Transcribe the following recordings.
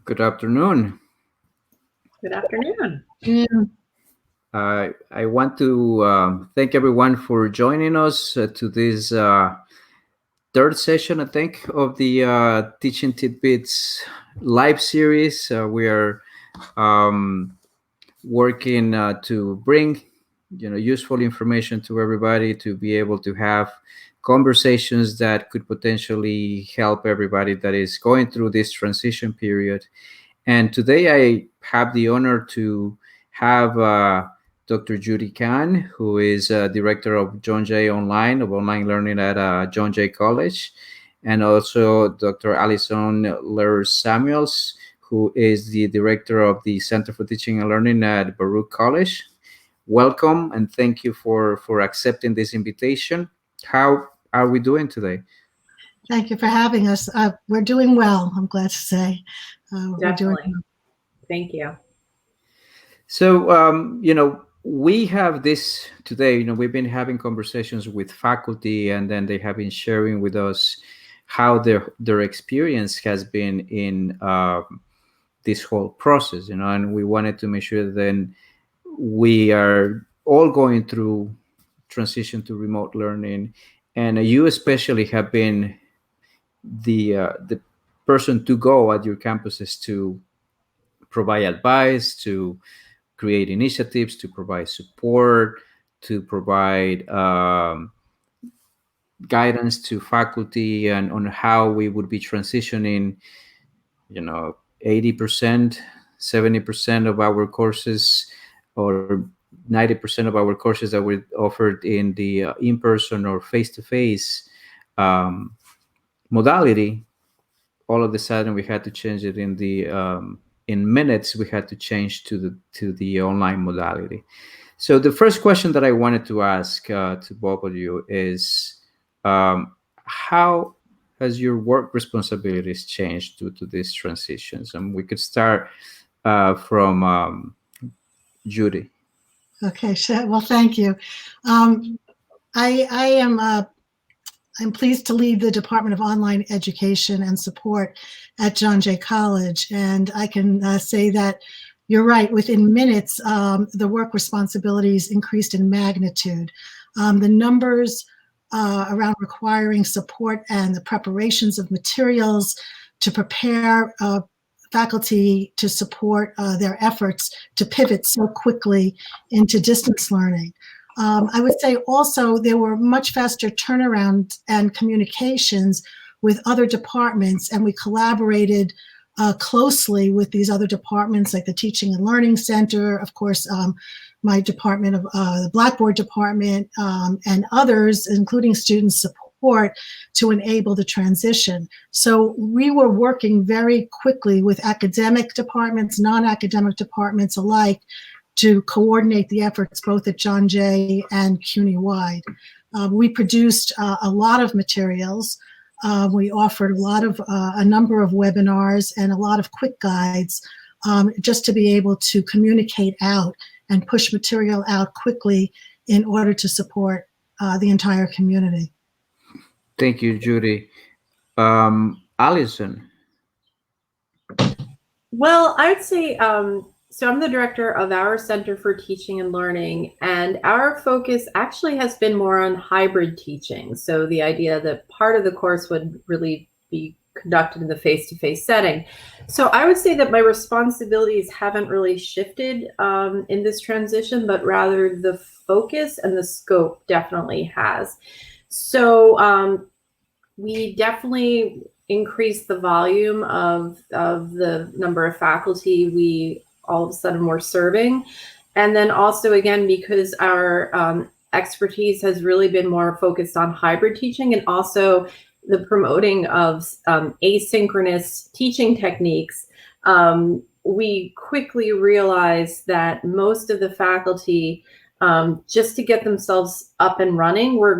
Good afternoon. Good afternoon. I want to thank everyone for joining us to this third session, I think, of the Teaching Tidbits live series. We are um, working to bring, useful information to everybody to be able to have conversations that could potentially help everybody that is going through this transition period. And today I have the honor to have Dr. Judith Cahn, who is director of John Jay online learning at John Jay College, and also Dr. Allison Lehr Samuels, who is the director of the Center for Teaching and Learning at Baruch College. Welcome and thank you for accepting this invitation. How are we doing today? Thank you for having us. We're doing well, I'm glad to say. Definitely. We're doing well. Thank you. So, we have this today, we've been having conversations with faculty, and then they have been sharing with us how their experience has been in this whole process, and we wanted to make sure that then we are all going through transition to remote learning, and you especially have been the person to go at your campuses to provide advice, to create initiatives, to provide support, to provide guidance to faculty and on how we would be transitioning, 80%, 70% of our courses, or 90% of our courses that were offered in the in-person or face-to-face modality. All of a sudden, we had to change it in the in minutes. We had to change to the online modality. So the first question that I wanted to ask to both of you is, how has your work responsibilities changed due to these transitions? And we could start from Judy. Okay, well, thank you. I'm pleased to lead the Department of Online Education and Support at John Jay College, and I can say that you're right. Within minutes, the work responsibilities increased in magnitude. The numbers around requiring support and the preparations of materials to prepare faculty to support their efforts to pivot so quickly into distance learning. I would say also there were much faster turnaround and communications with other departments, and we collaborated closely with these other departments like the Teaching and Learning Center, of course, my department of the Blackboard department, and others, including student support, to enable the transition. So we were working very quickly with academic departments, non-academic departments alike, to coordinate the efforts both at John Jay and CUNY-wide. We produced a lot of materials. We offered a number of webinars and a lot of quick guides just to be able to communicate out and push material out quickly in order to support the entire community. Thank you, Judy. Allison. Well, I would say, so I'm the director of our Center for Teaching and Learning, and our focus actually has been more on hybrid teaching. So the idea that part of the course would really be conducted in the face-to-face setting. So I would say that my responsibilities haven't really shifted in this transition, but rather the focus and the scope definitely has. So we definitely increased the volume of the number of faculty we all of a sudden we're serving. And then also, again, because our expertise has really been more focused on hybrid teaching and also the promoting of asynchronous teaching techniques, we quickly realized that most of the faculty, just to get themselves up and running, we're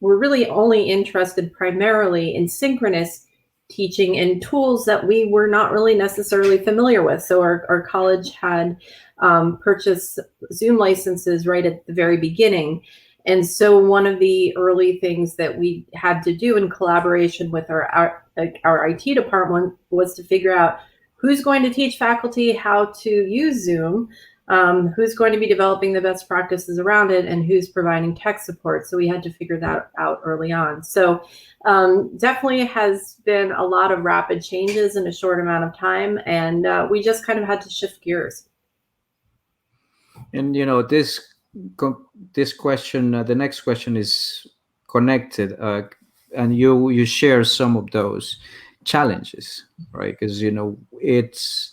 really only interested primarily in synchronous teaching and tools that we were not really necessarily familiar with. So our college had purchased Zoom licenses right at the very beginning. And so one of the early things that we had to do in collaboration with our IT department was to figure out who's going to teach faculty how to use Zoom, who's going to be developing the best practices around it, and who's providing tech support. So we had to figure that out early on. So definitely has been a lot of rapid changes in a short amount of time, and we just kind of had to shift gears. And this question, the next question is connected, and you share some of those challenges, right? Because it's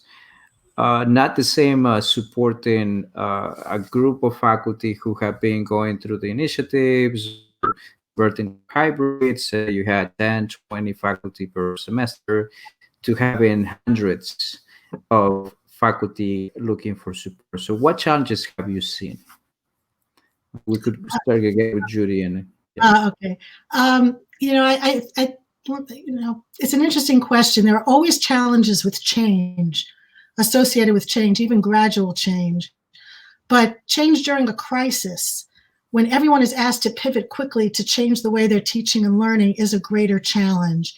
not the same supporting a group of faculty who have been going through the initiatives, converting hybrids. You had 10, 20 faculty per semester, to having hundreds of faculty looking for support. So what challenges have you seen? We could start again with Judy. And okay. It's an interesting question. There are always challenges with change, associated with change, even gradual change. But change during a crisis, when everyone is asked to pivot quickly to change the way they're teaching and learning, is a greater challenge.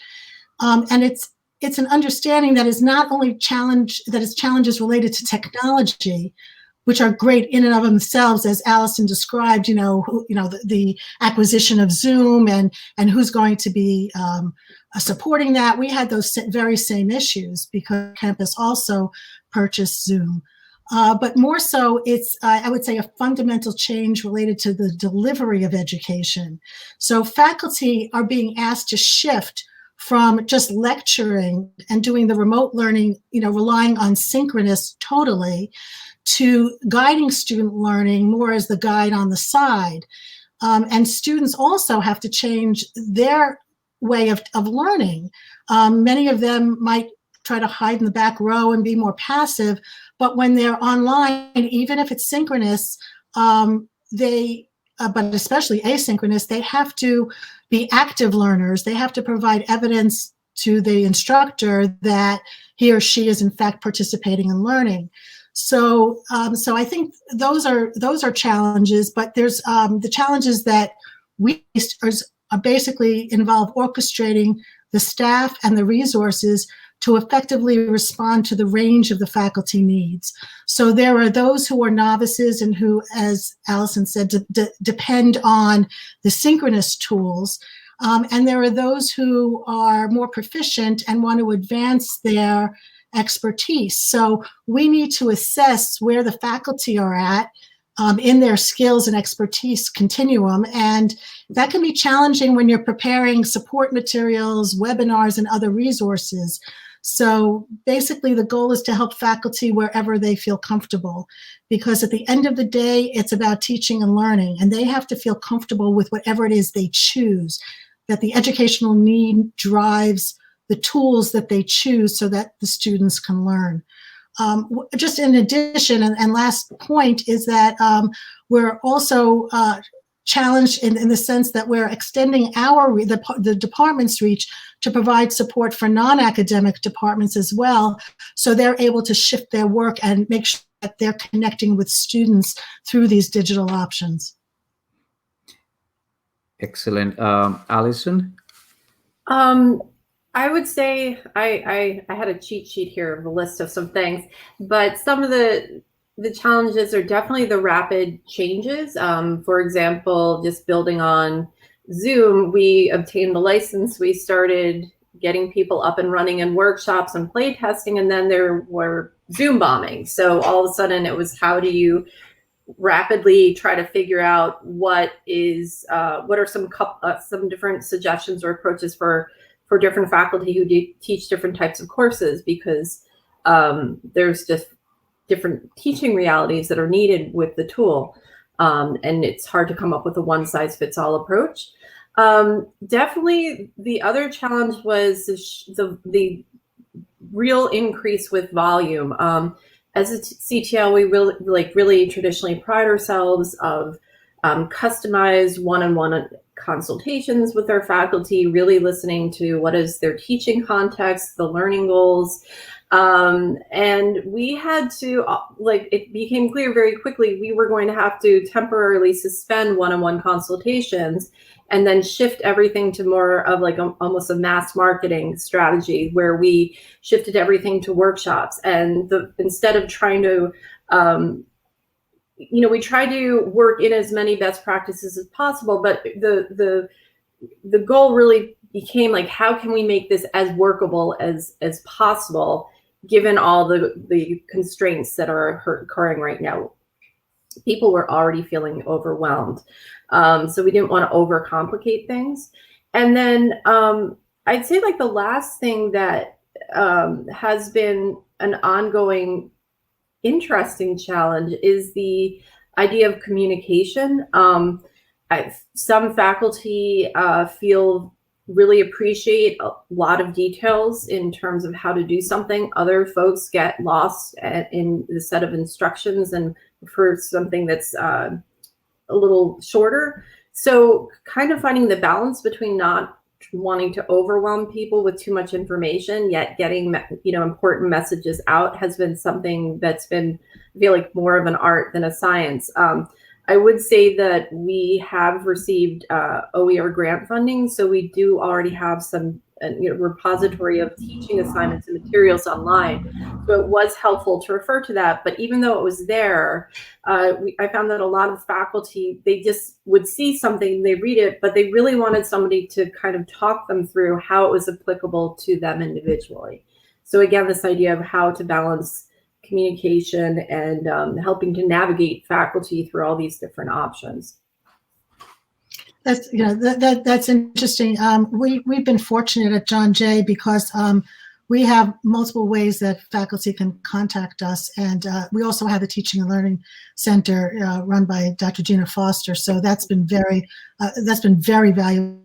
And it's an understanding that is not only challenges related to technology, which are great in and of themselves, as Allison described, the acquisition of Zoom and who's going to be supporting that. We had those very same issues because campus also purchased Zoom. But more so, it's, I would say, a fundamental change related to the delivery of education. So faculty are being asked to shift from just lecturing and doing the remote learning, relying on synchronous totally, to guiding student learning more as the guide on the side. And students also have to change their way of learning. Many of them might try to hide in the back row and be more passive, but when they're online, even if it's synchronous, but especially asynchronous, they have to be active learners. They have to provide evidence to the instructor that he or she is in fact participating in learning. So I think those are challenges, but there's the challenges that we are basically involve orchestrating the staff and the resources to effectively respond to the range of the faculty needs. So there are those who are novices and who, as Allison said, depend on the synchronous tools. And there are those who are more proficient and want to advance their expertise. So we need to assess where the faculty are at in their skills and expertise continuum. And that can be challenging when you're preparing support materials, webinars, and other resources. So basically the goal is to help faculty wherever they feel comfortable, because at the end of the day, it's about teaching and learning, and they have to feel comfortable with whatever it is they choose, that the educational need drives the tools that they choose so that the students can learn. Just in addition, and last point, is that we're also challenged in the sense that we're extending the department's reach to provide support for non-academic departments as well, so they're able to shift their work and make sure that they're connecting with students through these digital options. Excellent. Allison? I would say I had a cheat sheet here of a list of some things, but some of the challenges are definitely the rapid changes. For example, just building on Zoom, we obtained the license, we started getting people up and running in workshops and play testing, and then there were Zoom bombing. So all of a sudden it was, how do you rapidly try to figure out what are some different suggestions or approaches for different faculty who do teach different types of courses, because there's just different teaching realities that are needed with the tool. And it's hard to come up with a one-size-fits-all approach. Definitely the other challenge was the real increase with volume. As a CTL, we really traditionally pride ourselves of customized one-on-one consultations with our faculty, really listening to what is their teaching context, the learning goals, And we had to, it became clear very quickly, we were going to have to temporarily suspend one-on-one consultations and then shift everything to more of like almost a mass marketing strategy, where we shifted everything to workshops. And instead of trying to, we try to work in as many best practices as possible, but the goal really became like, how can we make this as workable as possible, given all the constraints that are occurring right now. People were already feeling overwhelmed. So we didn't want to overcomplicate things. And then I'd say like the last thing that has been an ongoing interesting challenge is the idea of communication. Some faculty really appreciate a lot of details in terms of how to do something. Other folks get lost in the set of instructions and prefer something that's a little shorter. So kind of finding the balance between not wanting to overwhelm people with too much information, yet getting important messages out, has been something that's been, I feel like, more of an art than a science. I would say that we have received OER grant funding, so we do already have some repository of teaching assignments and materials online. So it was helpful to refer to that. But even though it was there, I found that a lot of faculty, they just would see something, they read it, but they really wanted somebody to kind of talk them through how it was applicable to them individually. So again, this idea of how to balance communication and helping to navigate faculty through all these different options. That's that's interesting. We've been fortunate at John Jay because we have multiple ways that faculty can contact us, and we also have the Teaching and Learning Center run by Dr. Gina Foster. So that's been very valuable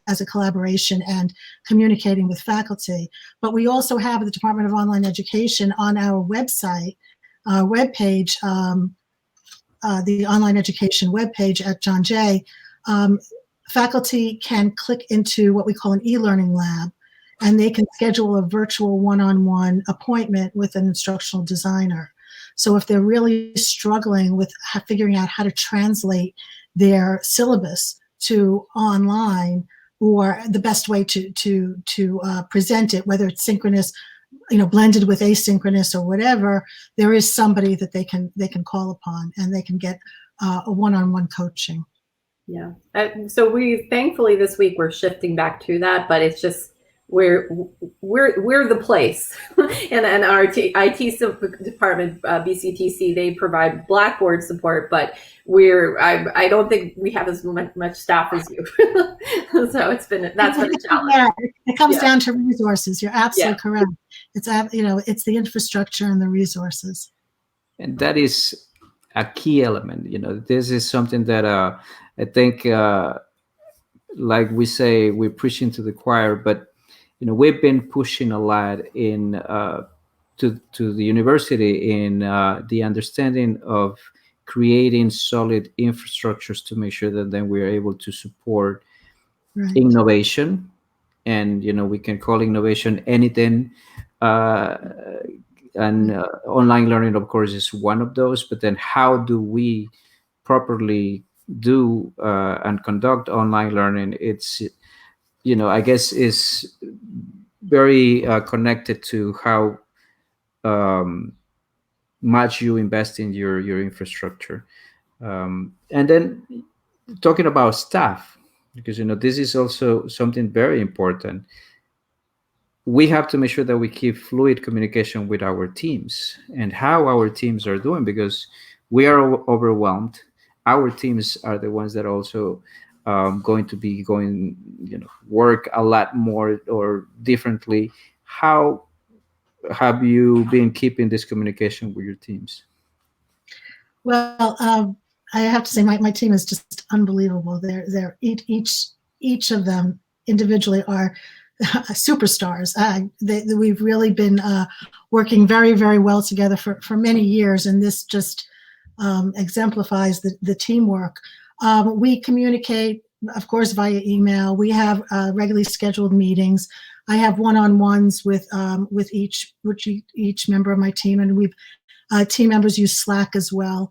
as a collaboration and communicating with faculty. But we also have the Department of Online Education on our website, webpage, the online education webpage at John Jay. Faculty can click into what we call an e-learning lab, and they can schedule a virtual one-on-one appointment with an instructional designer. So if they're really struggling with figuring out how to translate their syllabus to online, or the best way to present it, whether it's synchronous, blended with asynchronous or whatever, there is somebody that they can call upon, and they can get a one-on-one coaching. Yeah. So we thankfully this week we're shifting back to that, but it's just we're the place, and our IT department, BCTC, they provide Blackboard support, but I don't think we have as much staff as you. So that's been a challenge. Yeah, it comes down to resources. You're absolutely correct. It's it's the infrastructure and the resources. And that is a key element. This is something that I think, like we say, we're preaching to the choir, but we've been pushing a lot in to the university in the understanding of creating solid infrastructures to make sure that then we are able to support innovation. And we can call innovation anything, and online learning, of course, is one of those. But then how do we properly do and conduct online learning? It's I guess is very connected to how much you invest in your infrastructure. And then talking about staff, because this is also something very important. We have to make sure that we keep fluid communication with our teams and how our teams are doing, because we are overwhelmed. Our teams are the ones that are also going to be work a lot more or differently. How have you been keeping this communication with your teams? Well, I have to say my team is just unbelievable. They're each of them individually are superstars. We've really been working very, very well together for many years, and this just exemplifies the teamwork. We communicate, of course, via email. We have regularly scheduled meetings. I have one-on-ones with each member of my team, and we've team members use Slack as well.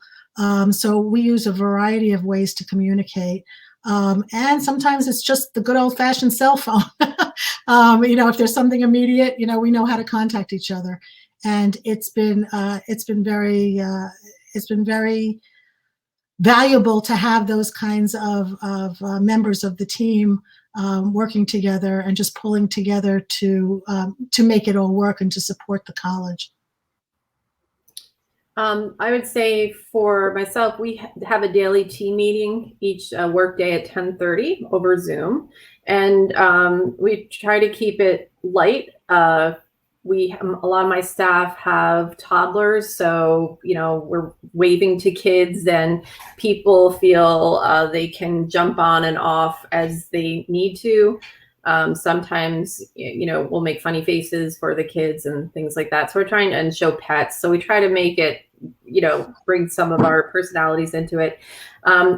So we use a variety of ways to communicate. And sometimes it's just the good old-fashioned cell phone. If there's something immediate, we know how to contact each other. And it's been very valuable to have those kinds of members of the team working together and just pulling together to make it all work and to support the college. I would say for myself, we have a daily team meeting each workday at 10:30 over Zoom, and we try to keep it light. A lot of my staff have toddlers, so we're waving to kids, and people feel they can jump on and off as they need to. Sometimes, we'll make funny faces for the kids and things like that. So we're trying to show pets. So we try to make it, bring some of our personalities into it.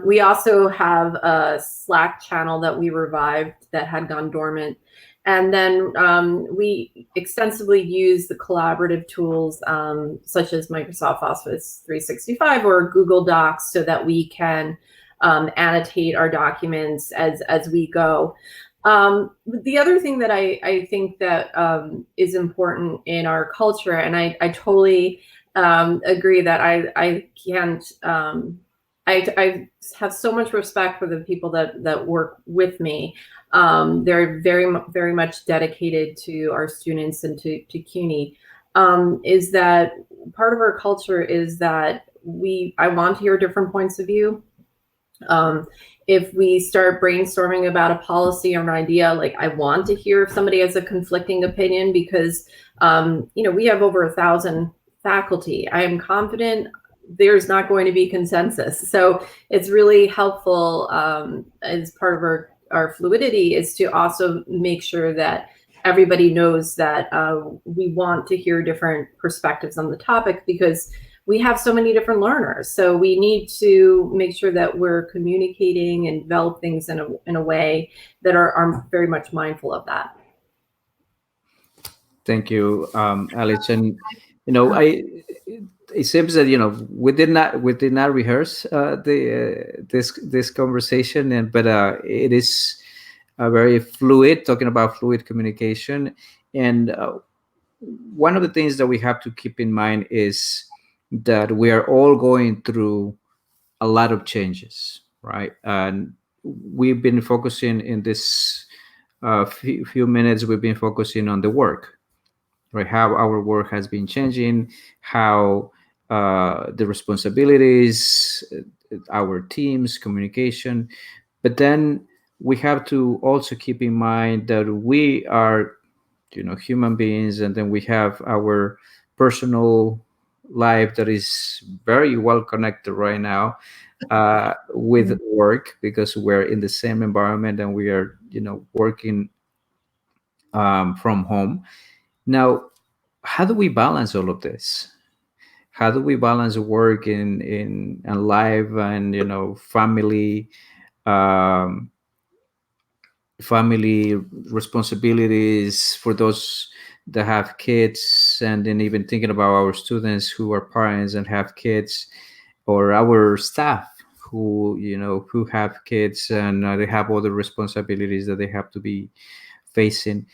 We also have a Slack channel that we revived that had gone dormant. And then we extensively use the collaborative tools such as Microsoft Office 365 or Google Docs so that we can annotate our documents as we go. The other thing that I think that is important in our culture, and I totally agree that I can't, I have so much respect for the people that work with me. They're very, very much dedicated to our students and to CUNY, is that part of our culture is that I want to hear different points of view. If we start brainstorming about a policy or an idea, like I want to hear if somebody has a conflicting opinion because, we have over 1,000 faculty. I am confident there's not going to be consensus. So it's really helpful as part of our fluidity is to also make sure that everybody knows that we want to hear different perspectives on the topic because we have so many different learners. So we need to make sure that we're communicating and develop things in a way that are very much mindful of that. Thank you, Allison. It seems that we did not rehearse this conversation, but it is very fluid. Talking about fluid communication, and one of the things that we have to keep in mind is that we are all going through a lot of changes, right? And we've been focusing in this few minutes. We've been focusing on the work, right? How our work has been changing, how the responsibilities, our teams, communication. But then we have to also keep in mind that we are, human beings, and then we have our personal life that is very well connected right now with work because we're in the same environment and we are, working from home. Now, how do we balance all of this? How do we balance work and life and family responsibilities for those that have kids, and then even thinking about our students who are parents and have kids, or our staff who have kids and they have other responsibilities that they have to be facing.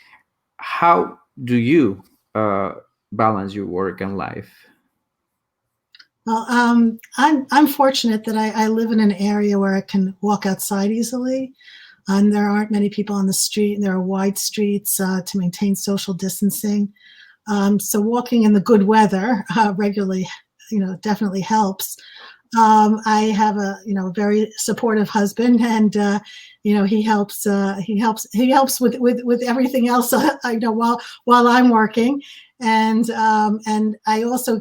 How do you balance your work and life? Well, I'm fortunate that I live in an area where I can walk outside easily. And there aren't many people on the street, and there are wide streets to maintain social distancing. So walking in the good weather regularly, definitely helps. I have a very supportive husband, and he helps with everything else while I'm working. And I also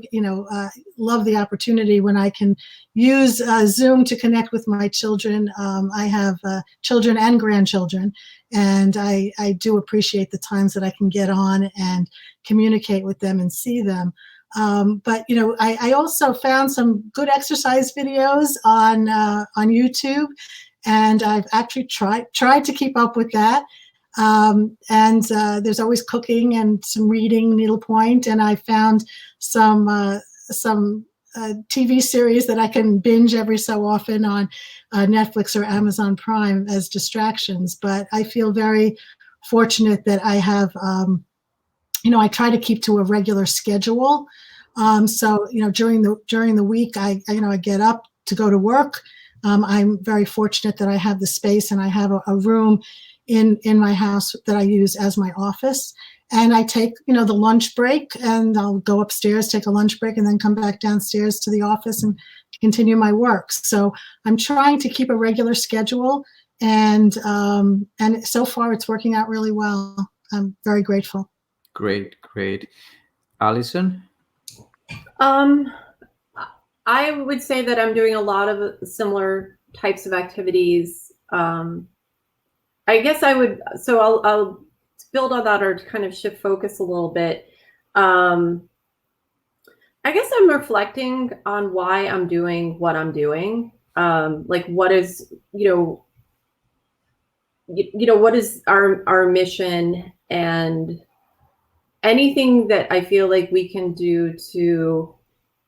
love the opportunity when I can use Zoom to connect with my children. I have children and grandchildren, and I do appreciate the times that I can get on and communicate with them and see them. But I also found some good exercise videos on YouTube, and I've actually tried to keep up with that. And there's always cooking and some reading, needlepoint. And I found some TV series that I can binge every so often on Netflix or Amazon Prime as distractions. But I feel very fortunate that I have, I try to keep to a regular schedule. So, during the week, I get up to go to work. I'm very fortunate that I have the space and I have a room in my house that I use as my office. And I take, the lunch break, and I'll go upstairs, take a lunch break, and then come back downstairs to the office and continue my work. So I'm trying to keep a regular schedule, and so far it's working out really well. I'm very grateful. Great. Allison? I would say that I'm doing a lot of similar types of activities. I guess I'll build on that, or kind of shift focus a little bit. I guess I'm reflecting on why I'm doing what I'm doing. Like, what is, what is our mission, and anything that I feel like we can do to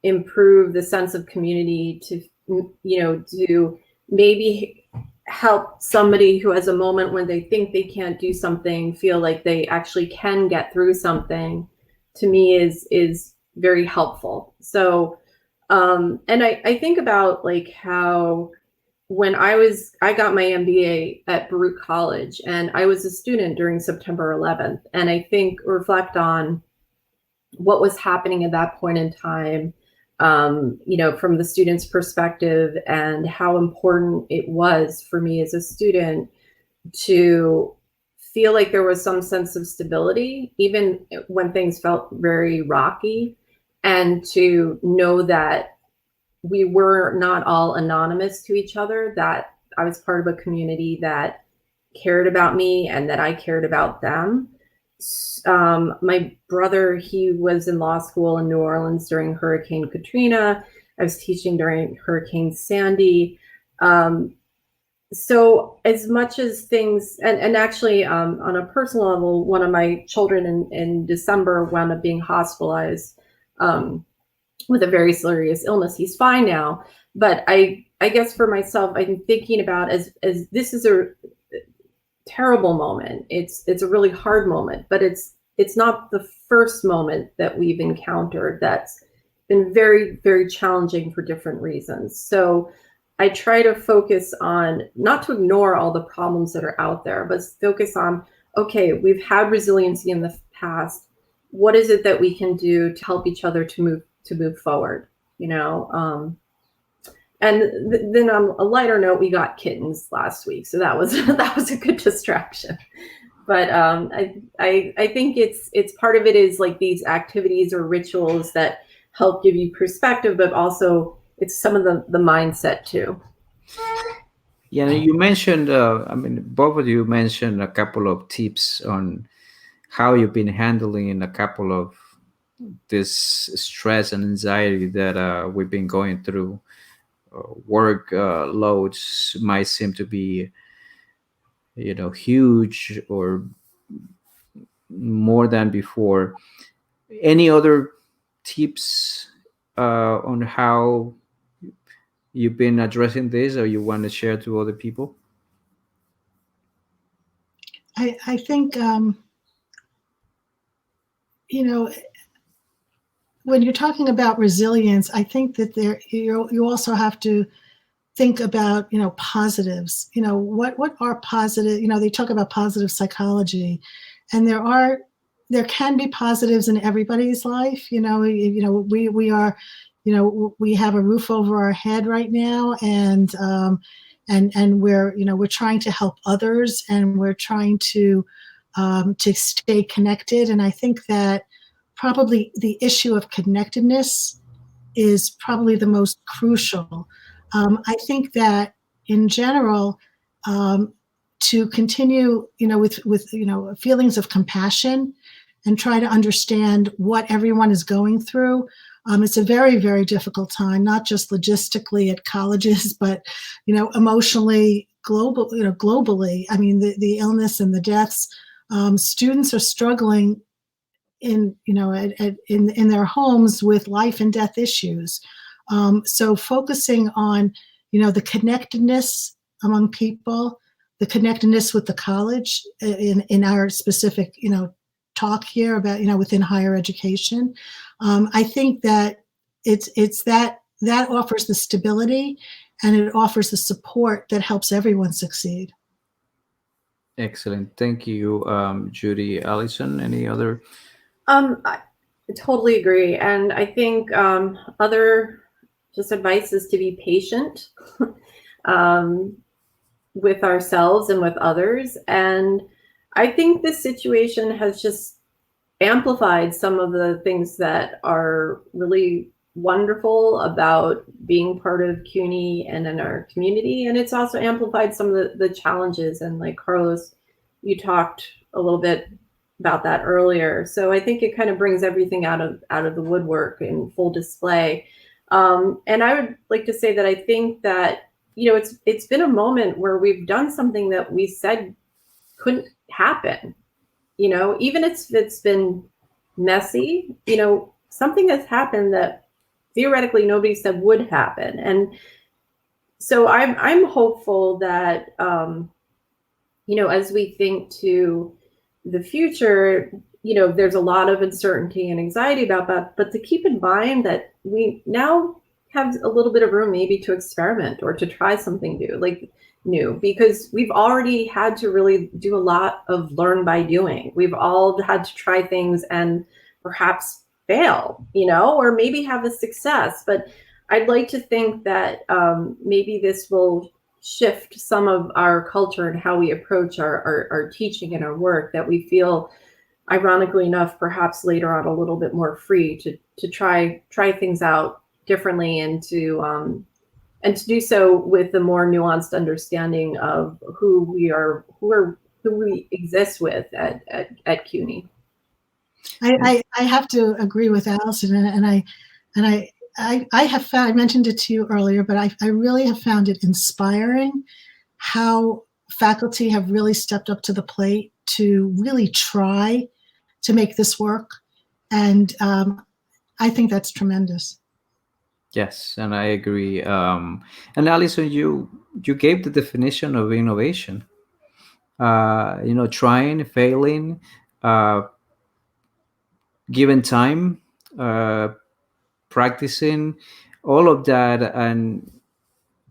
improve the sense of community, to maybe help somebody who has a moment when they think they can't do something feel like they actually can get through something, to me is very helpful. So, and I think about like how when I got my MBA at Baruch College, and I was a student during September 11th, and I reflect on what was happening at that point in time, from the student's perspective, and how important it was for me as a student to feel like there was some sense of stability, even when things felt very rocky, and to know that we were not all anonymous to each other, that I was part of a community that cared about me and that I cared about them. My brother, he was in law school in New Orleans during Hurricane Katrina. I was teaching during Hurricane Sandy. So as much as things, and actually on a personal level, one of my children in December wound up being hospitalized with a very serious illness. He's fine now. But I guess for myself, I'm thinking about as this is a terrible moment. It's a really hard moment, but it's not the first moment that we've encountered that's been very, very challenging for different reasons. So I try to focus on, not to ignore all the problems that are out there, but focus on, okay, we've had resiliency in the past. What is it that we can do to help each other to move forward? And then on a lighter note, we got kittens last week, so that was a good distraction. But I think it's part of it is like these activities or rituals that help give you perspective, but also it's some of the mindset too. Yeah, you mentioned, both of you mentioned a couple of tips on how you've been handling a couple of this stress and anxiety that we've been going through. Work loads might seem to be, huge or more than before. Any other tips on how you've been addressing this, or you want to share to other people? I think, when you're talking about resilience, I think that you also have to think about, positives. What are positive? They talk about positive psychology, and there can be positives in everybody's life. We are, we have a roof over our head right now, and we're trying to help others, and we're trying to stay connected. And I think that probably the issue of connectedness is probably the most crucial. I think that in general, to continue, with feelings of compassion and try to understand what everyone is going through. It's a very, very difficult time, not just logistically at colleges, but emotionally, globally. I mean, the illness and the deaths. Students are struggling in their homes with life and death issues. So focusing on the connectedness among people, the connectedness with the college in our specific talk here about within higher education. I think that it's that offers the stability, and it offers the support that helps everyone succeed. Excellent. Thank you, Judy. Allison, any other? I totally agree. And I think other just advice is to be patient with ourselves and with others. And I think this situation has just amplified some of the things that are really wonderful about being part of CUNY and in our community. And it's also amplified some of the challenges. And like Carlos, you talked a little bit about that earlier. So I think it kind of brings everything out of the woodwork in full display. And I would like to say that I think that, it's been a moment where we've done something that we said couldn't happen. Even if it's been messy, something has happened that theoretically nobody said would happen. And so I'm hopeful that, as we think to the future, there's a lot of uncertainty and anxiety about that, but to keep in mind that we now have a little bit of room maybe to experiment or to try something new, because we've already had to really do a lot of learn by doing. We've all had to try things and perhaps fail, or maybe have a success. But I'd like to think that maybe this will shift some of our culture and how we approach our teaching and our work, that we feel, ironically enough, perhaps later on a little bit more free to try things out differently, and to do so with a more nuanced understanding of who we exist with at CUNY. I have to agree with Allison, and I have found, I mentioned it to you earlier, but I really have found it inspiring how faculty have really stepped up to the plate to really try to make this work. And I think that's tremendous. Yes, and I agree. And Allison, you gave the definition of innovation. Trying, failing, given time, practicing, all of that, and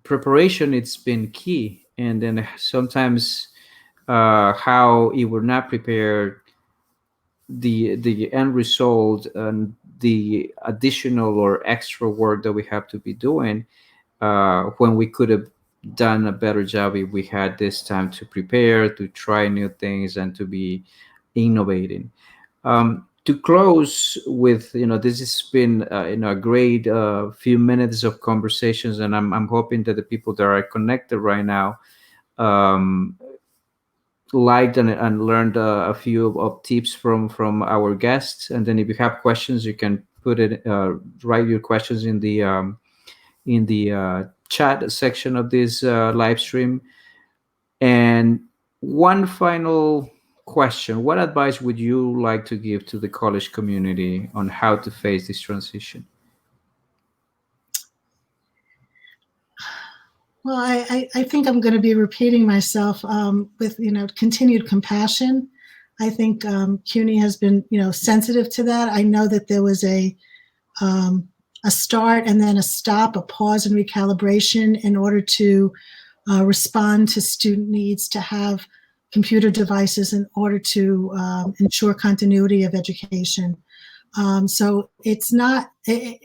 preparation. It's been key. And then sometimes how if we're not prepared, the end result and the additional or extra work that we have to be doing, when we could have done a better job if we had this time to prepare, to try new things, and to be innovating. To close with, this has been a great few minutes of conversations, and I'm hoping that the people that are connected right now liked and learned a few of tips from our guests. And then if you have questions, you can write your questions in the chat section of this live stream. And one final question: what advice would you like to give to the college community on how to face this transition? Well, I think I'm going to be repeating myself with continued compassion. I think CUNY has been sensitive to that. I know that there was a start and then a stop, a pause and recalibration in order to respond to student needs to have computer devices in order to ensure continuity of education. So it's not a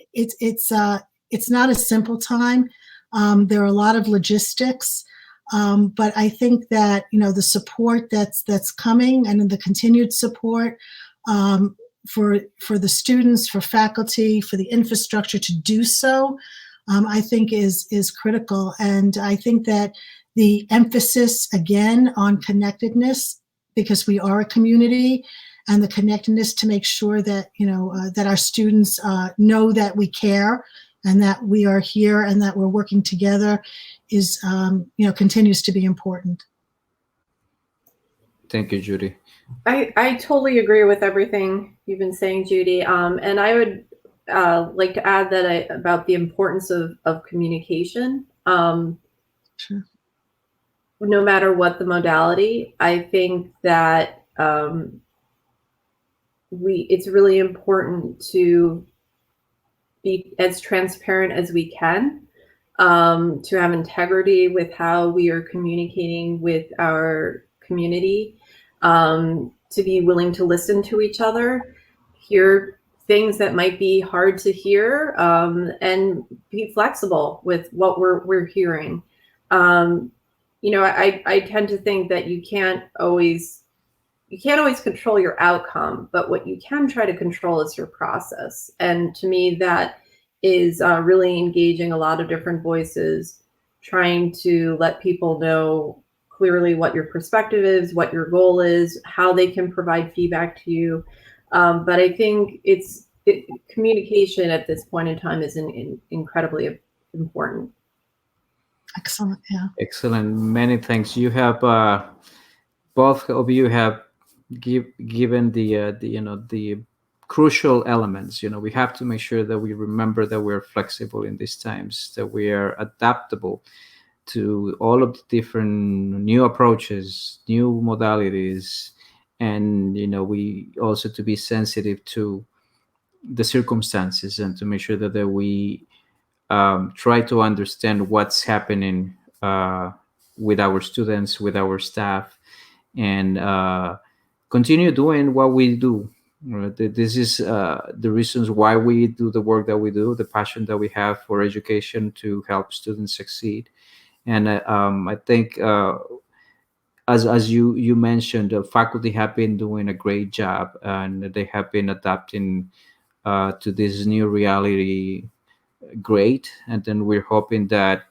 simple time. There are a lot of logistics, but I think that the support that's coming, and the continued support for the students, for faculty, for the infrastructure to do so, I think is critical. And I think that the emphasis again on connectedness, because we are a community, and the connectedness to make sure that that our students know that we care, and that we are here, and that we're working together is, continues to be important. Thank you, Judy. I totally agree with everything you've been saying, Judy. And I would like to add that about the importance of communication. Sure. No matter what the modality, I think that it's really important to be as transparent as we can, to have integrity with how we are communicating with our community, to be willing to listen to each other, hear things that might be hard to hear, and be flexible with what we're hearing. I tend to think that you can't always control your outcome, but what you can try to control is your process. And to me, that is really engaging a lot of different voices, trying to let people know clearly what your perspective is, what your goal is, how they can provide feedback to you. But I think communication at this point in time is incredibly important. Excellent. Yeah. Excellent. Many thanks. You have both of you have given the crucial elements. We have to make sure that we remember that we're flexible in these times, that we are adaptable to all of the different new approaches, new modalities, and we also to be sensitive to the circumstances and to make sure that we try to understand what's happening with our students, with our staff, and continue doing what we do. This is the reasons why we do the work that we do, the passion that we have for education to help students succeed. And I think, as you mentioned, the faculty have been doing a great job, and they have been adapting to this new reality great. And then we're hoping that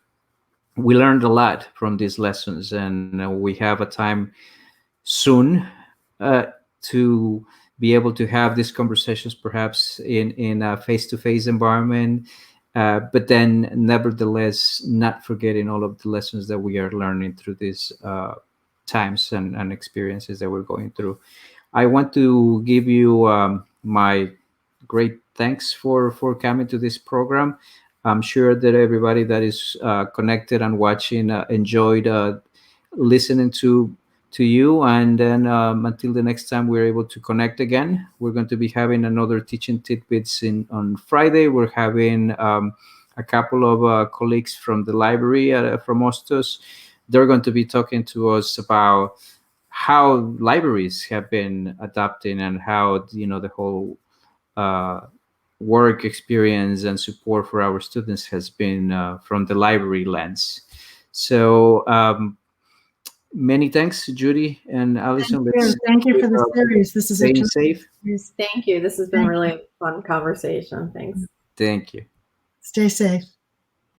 we learned a lot from these lessons, and we have a time soon to be able to have these conversations, perhaps in a face-to-face environment, but then nevertheless not forgetting all of the lessons that we are learning through these times and experiences that we're going through. I want to give you my great thanks for coming to this program. I'm sure that everybody that is connected and watching enjoyed listening to you. And then until the next time we're able to connect again, we're going to be having another Teaching Tidbits on Friday. We're having a couple of colleagues from the library from Hostos. They're going to be talking to us about how libraries have been adapting and how the whole work experience and support for our students has been from the library lens. So many thanks, Judy and Allison. Thank you for the series. This is staying safe. Thank you. This has been really a fun conversation. Thanks. Thank you. Stay safe.